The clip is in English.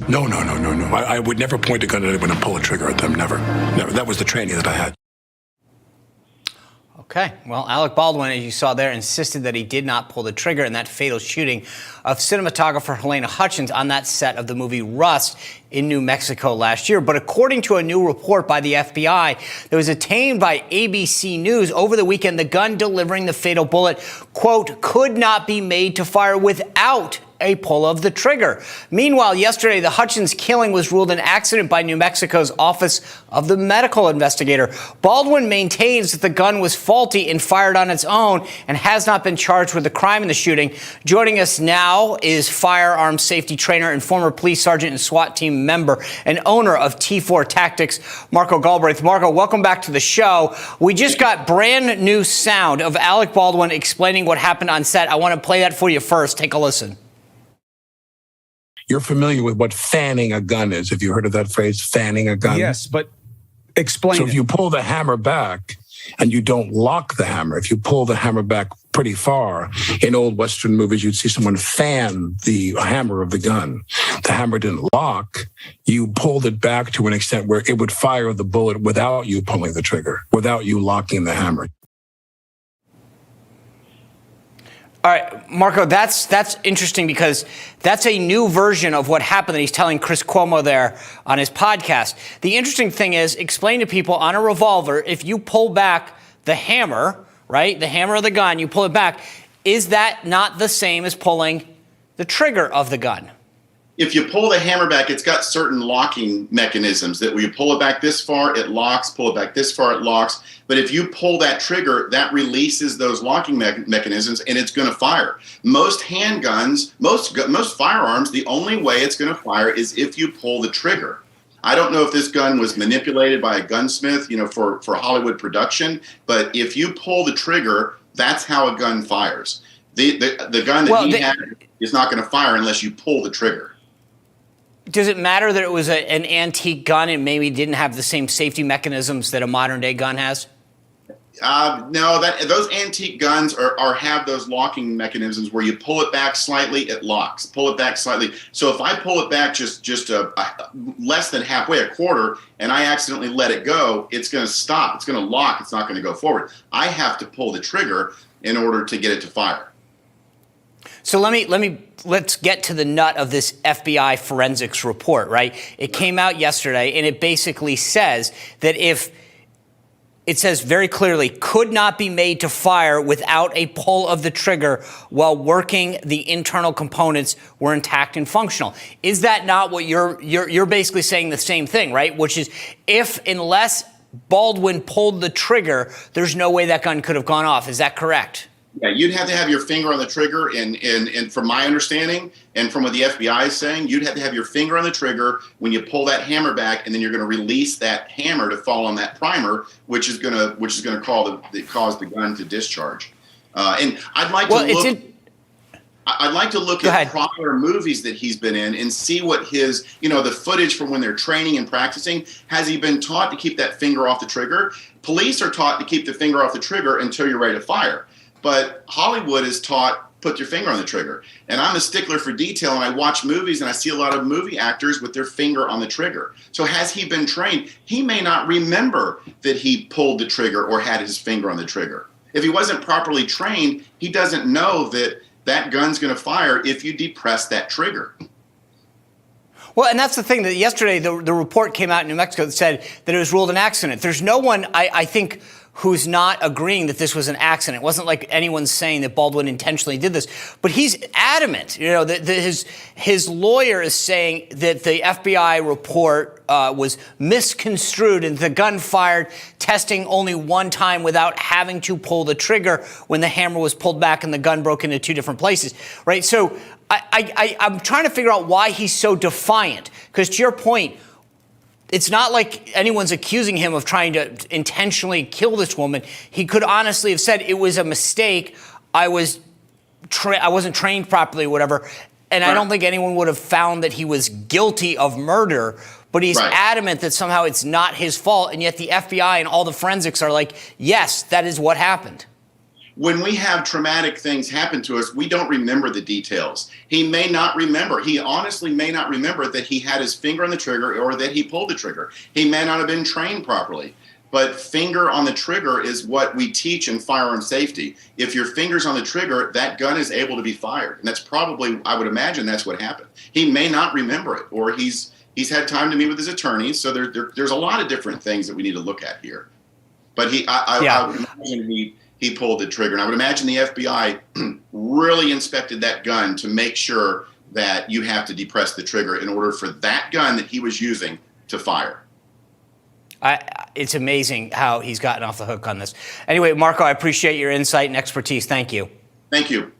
No. I would never point a gun at anyone and pull a trigger at them. Never. That was the training that I had. Okay. Well, Alec Baldwin, as you saw there, insisted that he did not pull the trigger in that fatal shooting of cinematographer Helena Hutchins on that set of the movie Rust in New Mexico last year. But according to a new report by the FBI that was obtained by ABC News over the weekend, the gun delivering the fatal bullet, quote, could not be made to fire without a pull of the trigger. Meanwhile, yesterday, the Hutchins killing was ruled an accident by New Mexico's Office of the Medical Investigator. Baldwin maintains that the gun was faulty and fired on its own and has not been charged with the crime in the shooting. Joining us now is firearms safety trainer and former police sergeant and SWAT team member and owner of T4 Tactics, Marko Galbreath. Marko, welcome back to the show. We just got brand new sound of Alec Baldwin explaining what happened on set. I want to play that for you first. Take a listen. You're familiar with what fanning a gun is. Have you heard of that phrase, fanning a gun? Yes, but explain So if you pull the hammer back and you don't lock the hammer, if you pull the hammer back pretty far, in old Western movies, you'd see someone fan the hammer of the gun. The hammer didn't lock. You pulled it back to an extent where it would fire the bullet without you pulling the trigger, without you locking the hammer. All right, Marko, that's interesting because that's a new version of what happened that he's telling Chris Cuomo there on his podcast. The interesting thing is, explain to people on a revolver, if you pull back the hammer, right, the hammer of the gun, you pull it back, is that not the same as pulling the trigger of the gun? If you pull the hammer back, it's got certain locking mechanisms that when you pull it back this far, it locks, pull it back this far, it locks. But if you pull that trigger, that releases those locking mechanisms and it's going to fire. Most handguns, most firearms, the only way it's going to fire is if you pull the trigger. I don't know if this gun was manipulated by a gunsmith, for Hollywood production, but if you pull the trigger, that's how a gun fires. The gun that he had is not going to fire unless you pull the trigger. Does it matter that it was an antique gun and maybe didn't have the same safety mechanisms that a modern day gun has? No, those antique guns have those locking mechanisms where you pull it back slightly, it locks. Pull it back slightly. So if I pull it back just less than halfway, a quarter, and I accidentally let it go, it's going to stop. It's going to lock. It's not going to go forward. I have to pull the trigger in order to get it to fire. So let's get to the nut of this FBI forensics report, right? It came out yesterday, and it basically says that it says very clearly, could not be made to fire without a pull of the trigger while working, the internal components were intact and functional. Is that not what you're basically saying the same thing, right? Which is unless Baldwin pulled the trigger, there's no way that gun could have gone off. Is that correct? Yeah, you'd have to have your finger on the trigger, and from my understanding, and from what the FBI is saying, you'd have to have your finger on the trigger when you pull that hammer back, and then you're going to release that hammer to fall on that primer, which is going to cause the gun to discharge. And I'd like to look at prior movies that he's been in and see what his, the footage from when they're training and practicing. Has he been taught to keep that finger off the trigger? Police are taught to keep the finger off the trigger until you're ready to fire. But Hollywood is taught, put your finger on the trigger. And I'm a stickler for detail, and I watch movies, and I see a lot of movie actors with their finger on the trigger. So has he been trained? He may not remember that he pulled the trigger or had his finger on the trigger. If he wasn't properly trained, he doesn't know that gun's going to fire if you depress that trigger. Well, and that's the thing, that yesterday the report came out in New Mexico that said that it was ruled an accident. There's no one, I think, who's not agreeing that this was an accident. It wasn't like anyone's saying that Baldwin intentionally did this, but he's adamant. That his lawyer is saying that the FBI report was misconstrued and the gun fired, testing only one time without having to pull the trigger when the hammer was pulled back and the gun broke into two different places, right? So I'm trying to figure out why he's so defiant, because to your point, it's not like anyone's accusing him of trying to intentionally kill this woman. He could honestly have said it was a mistake. I wasn't trained properly, whatever. And I don't think anyone would have found that he was guilty of murder. But he's adamant that somehow it's not his fault. And yet the FBI and all the forensics are like, yes, that is what happened. when we have traumatic things happen to us, we don't remember the details. He may not remember. He honestly may not remember that he had his finger on the trigger or that he pulled the trigger. He may not have been trained properly. But finger on the trigger is what we teach in firearm safety. If your finger's on the trigger, that gun is able to be fired. And that's probably, I would imagine that's what happened. He may not remember it, or he's had time to meet with his attorneys. So there's a lot of different things that we need to look at here. But I would imagine he pulled the trigger. And I would imagine the FBI really inspected that gun to make sure that you have to depress the trigger in order for that gun that he was using to fire. It's amazing how he's gotten off the hook on this. Anyway, Marko, I appreciate your insight and expertise. Thank you. Thank you.